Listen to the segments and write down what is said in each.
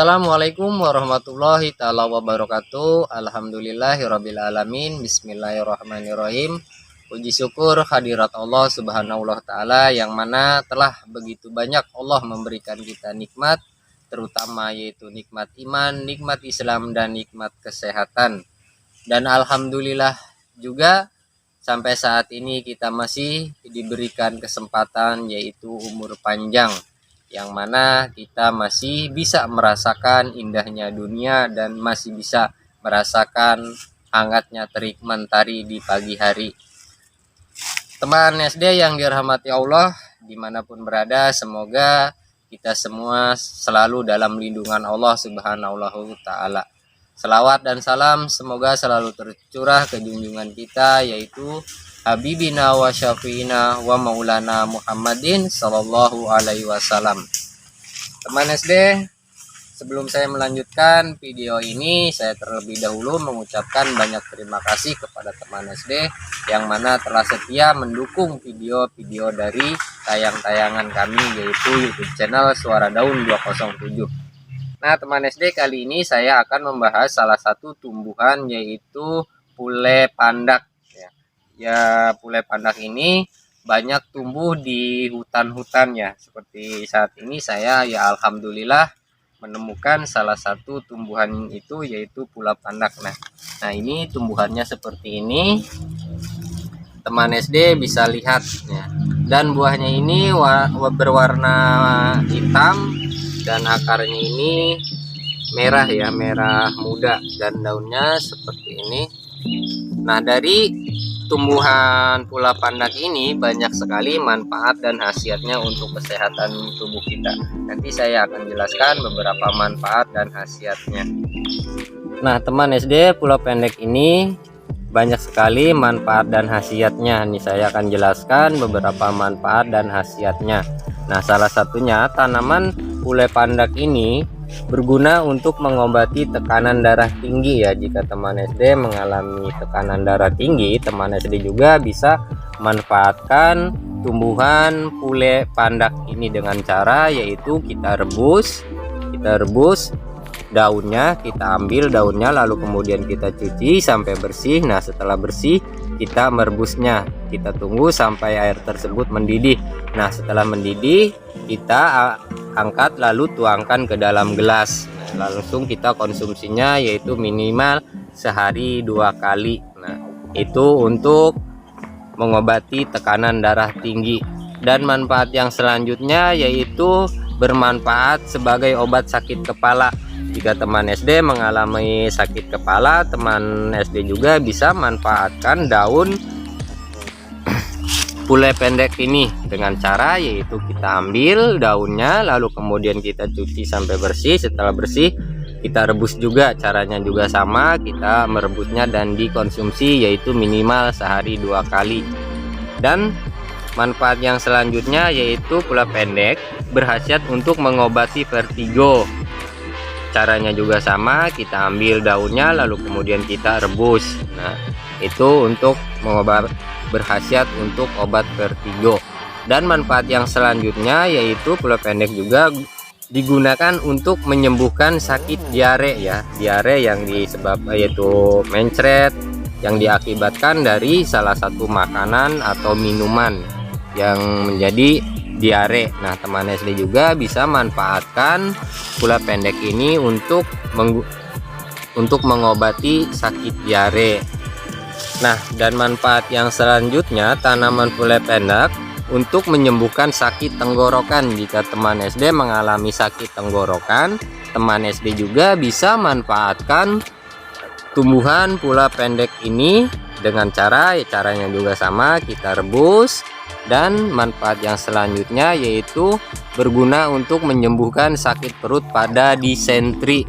Assalamualaikum warahmatullahi taala wabarakatuh. Alhamdulillahirabbil alamin. Bismillahirrahmanirrahim. Puji syukur hadirat Allah Subhanahu wa taala yang mana telah begitu banyak Allah memberikan kita nikmat, terutama yaitu nikmat iman, nikmat Islam dan nikmat kesehatan. Dan alhamdulillah juga sampai saat ini kita masih diberikan kesempatan yaitu umur panjang, yang mana kita masih bisa merasakan indahnya dunia dan masih bisa merasakan hangatnya terik mentari di pagi hari. Teman SD yang dirahmati Allah dimanapun berada, semoga kita semua selalu dalam lindungan Allah Subhanahu wa taala. Selawat dan salam semoga selalu tercurah ke junjungan kita yaitu Habibina wa syafiina wa maulana Muhammadin sallallahu alaihi wasallam. Teman SD, sebelum saya melanjutkan video ini, saya terlebih dahulu mengucapkan banyak terima kasih kepada teman SD yang mana telah setia mendukung video-video dari tayang-tayangan kami yaitu YouTube channel Suara Daun 207. Nah, teman SD, kali ini saya akan membahas salah satu tumbuhan yaitu pule pandak. Ya, pule pandak ini banyak tumbuh di hutan-hutan ya. Seperti saat ini saya ya alhamdulillah menemukan salah satu tumbuhan itu yaitu pula pandak. Nah, ini tumbuhannya seperti ini. Teman SD bisa lihat ya. Dan buahnya ini berwarna hitam dan akarnya ini merah ya, merah muda, dan daunnya seperti ini. Nah, dari tumbuhan pula pandak ini banyak sekali manfaat dan khasiatnya untuk kesehatan tubuh kita. Nanti saya akan jelaskan beberapa manfaat dan khasiatnya. Nah, teman SD, pula pendek ini banyak sekali manfaat dan khasiatnya. Nih saya akan jelaskan beberapa manfaat dan khasiatnya. Nah, salah satunya tanaman pule pandak ini berguna untuk mengobati tekanan darah tinggi ya. Jika teman SD mengalami tekanan darah tinggi, teman SD juga bisa manfaatkan tumbuhan pule pandak ini dengan cara yaitu kita rebus daunnya, kita ambil daunnya lalu kemudian kita cuci sampai bersih. Nah, setelah bersih kita merebusnya, kita tunggu sampai air tersebut mendidih. Nah, setelah mendidih kita angkat lalu tuangkan ke dalam gelas. Nah, langsung kita konsumsinya yaitu minimal sehari 2 kali. Nah, itu untuk mengobati tekanan darah tinggi. Dan manfaat yang selanjutnya yaitu bermanfaat sebagai obat sakit kepala. Jika teman SD mengalami sakit kepala, teman SD juga bisa manfaatkan daun pule pendek ini dengan cara yaitu kita ambil daunnya lalu kemudian kita cuci sampai bersih. Setelah bersih kita rebus juga, caranya juga sama, kita merebusnya dan dikonsumsi yaitu minimal sehari 2 kali. Dan manfaat yang selanjutnya yaitu pula pendek berkhasiat untuk mengobati vertigo. Caranya juga sama, kita ambil daunnya lalu kemudian kita rebus. Nah, itu untuk berkhasiat untuk obat vertigo. Dan manfaat yang selanjutnya yaitu pula pendek juga digunakan untuk menyembuhkan sakit diare ya. Diare yang disebabkan yaitu mencret yang diakibatkan dari salah satu makanan atau minuman yang menjadi diare. Nah, teman SD juga bisa manfaatkan pula pendek ini untuk mengobati sakit diare. Nah, dan manfaat yang selanjutnya tanaman pule pendek untuk menyembuhkan sakit tenggorokan. Jika teman SD mengalami sakit tenggorokan, teman SD juga bisa manfaatkan tumbuhan pula pendek ini dengan caranya juga sama, kita rebus. Dan manfaat yang selanjutnya yaitu berguna untuk menyembuhkan sakit perut pada disentri.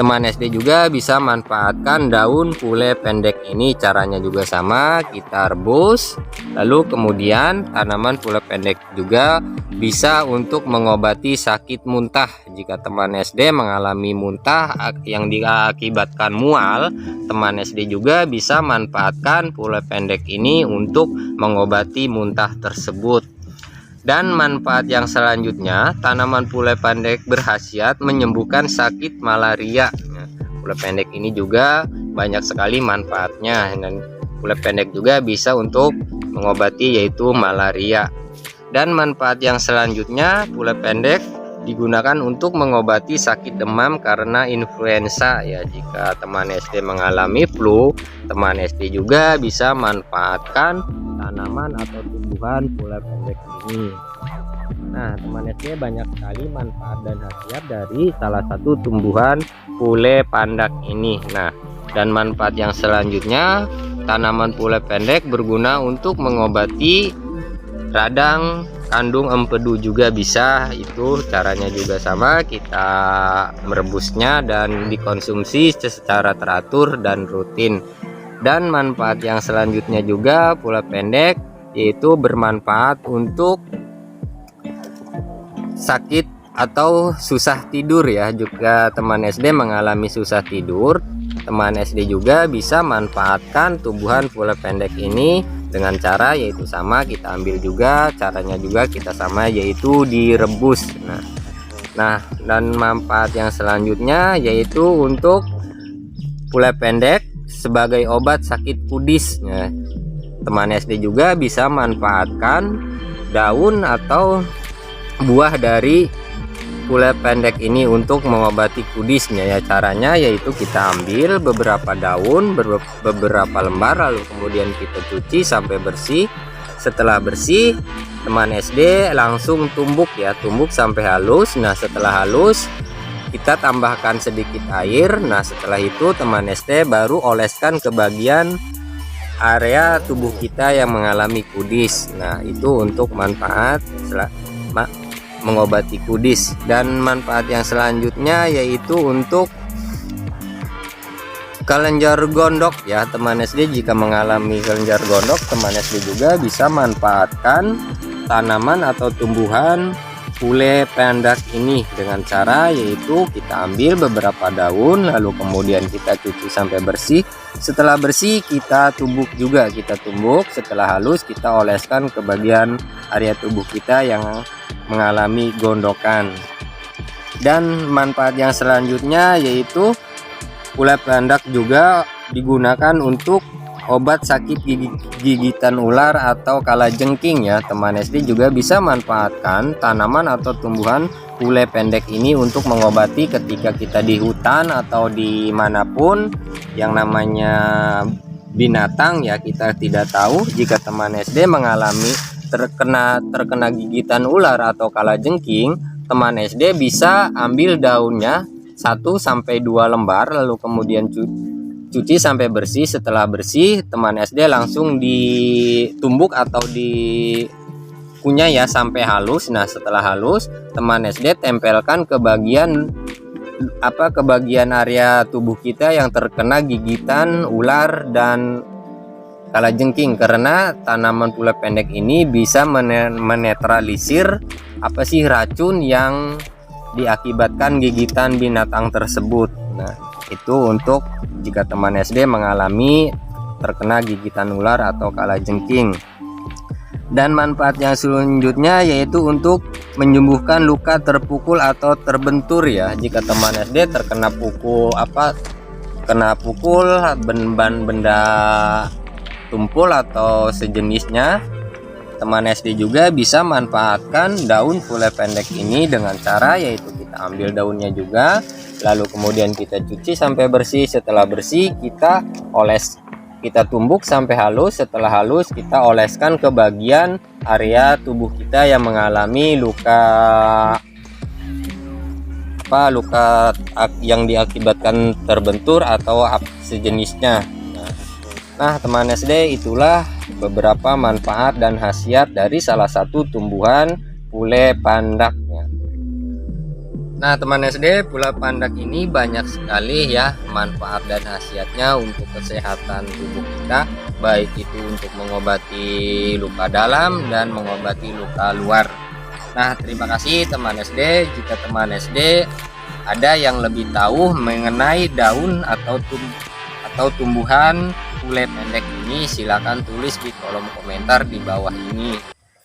Teman SD juga bisa manfaatkan daun pule pendek ini, caranya juga sama, kita rebus lalu kemudian tanaman pule pendek juga bisa untuk mengobati sakit muntah. Jika teman SD mengalami muntah yang diakibatkan mual, teman SD juga bisa manfaatkan pule pendek ini untuk mengobati muntah tersebut. Dan manfaat yang selanjutnya, tanaman pule pendek berkhasiat menyembuhkan sakit malaria. Nah, pule pendek ini juga banyak sekali manfaatnya, dan pule pendek juga bisa untuk mengobati yaitu malaria. Dan manfaat yang selanjutnya, pule pendek digunakan untuk mengobati sakit demam karena influenza ya. Jika teman SD mengalami flu, teman SD juga bisa manfaatkan tanaman atau tumbuhan pule pendek ini. Nah, teman SD banyak sekali manfaat dan khasiat dari salah satu tumbuhan pule pandak ini. Nah, dan manfaat yang selanjutnya, tanaman pule pendek berguna untuk mengobati radang, kandung empedu juga bisa. Itu caranya juga sama, kita merebusnya dan dikonsumsi secara teratur dan rutin. Dan manfaat yang selanjutnya juga pule pendek yaitu bermanfaat untuk sakit atau susah tidur ya. Jika teman SD mengalami susah tidur, teman SD juga bisa manfaatkan tumbuhan pule pendek ini dengan cara yaitu sama, kita ambil juga, caranya juga kita sama, yaitu direbus. Nah, dan manfaat yang selanjutnya yaitu untuk pule pendek sebagai obat sakit kudis. Nah, teman SD juga bisa manfaatkan daun atau buah dari pule pendek ini untuk mengobati kudisnya ya. Caranya yaitu kita ambil beberapa daun, beberapa lembar, lalu kemudian kita cuci sampai bersih. Setelah bersih, teman SD langsung tumbuk ya, tumbuk sampai halus. Nah, setelah halus kita tambahkan sedikit air. Nah, setelah itu teman SD baru oleskan ke bagian area tubuh kita yang mengalami kudis. Nah, itu untuk manfaat mengobati kudis. Dan manfaat yang selanjutnya yaitu untuk kelenjar gondok ya. Teman SD jika mengalami kelenjar gondok, teman SD juga bisa manfaatkan tanaman atau tumbuhan pule pendek ini dengan cara yaitu kita ambil beberapa daun, lalu kemudian kita cuci sampai bersih. Setelah bersih kita tumbuk juga, kita tumbuk. Setelah halus kita oleskan ke bagian area tubuh kita yang mengalami gondokan. Dan manfaat yang selanjutnya yaitu pule pendek juga digunakan untuk obat sakit gigitan ular atau kalajengking ya. Teman SD juga bisa manfaatkan tanaman atau tumbuhan pule pendek ini untuk mengobati ketika kita di hutan atau dimanapun yang namanya binatang ya. Kita tidak tahu jika teman SD mengalami terkena gigitan ular atau kalajengking, teman SD bisa ambil daunnya 1-2 lembar, lalu kemudian cuci sampai bersih. Setelah bersih, teman SD langsung ditumbuk atau dikunyah ya sampai halus. Nah, setelah halus, teman SD tempelkan ke bagian area tubuh kita yang terkena gigitan ular dan kalajengking, karena tanaman pule pendek ini bisa menetralisir racun yang diakibatkan gigitan binatang tersebut. Nah, itu untuk jika teman SD mengalami terkena gigitan ular atau kalajengking. Dan manfaat yang selanjutnya yaitu untuk menyembuhkan luka terpukul atau terbentur ya. Jika teman SD terkena pukul benda tumpul atau sejenisnya, teman SD juga bisa manfaatkan daun pule pendek ini dengan cara yaitu kita ambil daunnya juga, lalu kemudian kita cuci sampai bersih. Setelah bersih kita tumbuk sampai halus. Setelah halus kita oleskan ke bagian area tubuh kita yang mengalami luka yang diakibatkan terbentur atau sejenisnya. Nah, teman SD, itulah beberapa manfaat dan khasiat dari salah satu tumbuhan pule pandak. Nah, teman SD, pule pandak ini banyak sekali ya manfaat dan khasiatnya untuk kesehatan tubuh kita, baik itu untuk mengobati luka dalam dan mengobati luka luar. Nah, terima kasih teman SD. Jika teman SD ada yang lebih tahu mengenai daun atau tumbuhan pule pendek ini, silakan tulis di kolom komentar di bawah ini.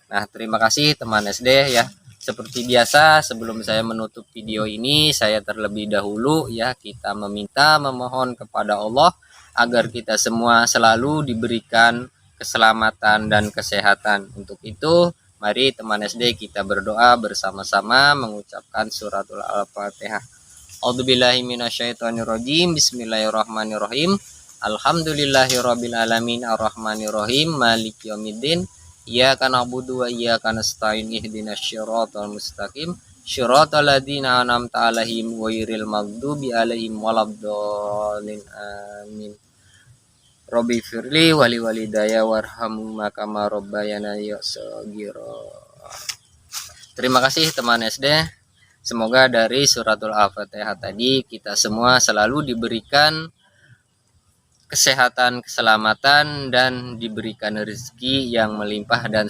Nah, terima kasih teman SD ya. Seperti biasa, sebelum saya menutup video ini, saya terlebih dahulu ya kita memohon kepada Allah agar kita semua selalu diberikan keselamatan dan kesehatan. Untuk itu, mari teman SD kita berdoa bersama-sama mengucapkan suratul Al-Fatihah. A'udzubillahi minasyaitonirrajim. Bismillahirrahmanirrahim. Alhamdulillahirabbil alamin arrahmanirrahim maliki yaumiddin. Iyyaka na'budu wa iyyaka nasta'in ihdinas syiratal mustaqim syiratal ladzina an'amta 'alaihim ghairil maghdubi 'alaihim waladdallin amin. Robbi firli wali walidayya warhamhuma kama rabbayana shaghira. Terima kasih teman SD. Semoga dari suratul Al-Fatihah tadi kita semua selalu diberikan kesehatan, keselamatan, dan diberikan rezeki yang melimpah, dan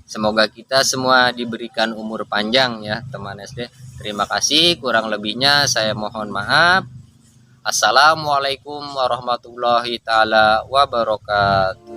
semoga kita semua diberikan umur panjang ya teman SD. Terima kasih, kurang lebihnya saya mohon maaf. Assalamualaikum warahmatullahi taala wabarakatuh.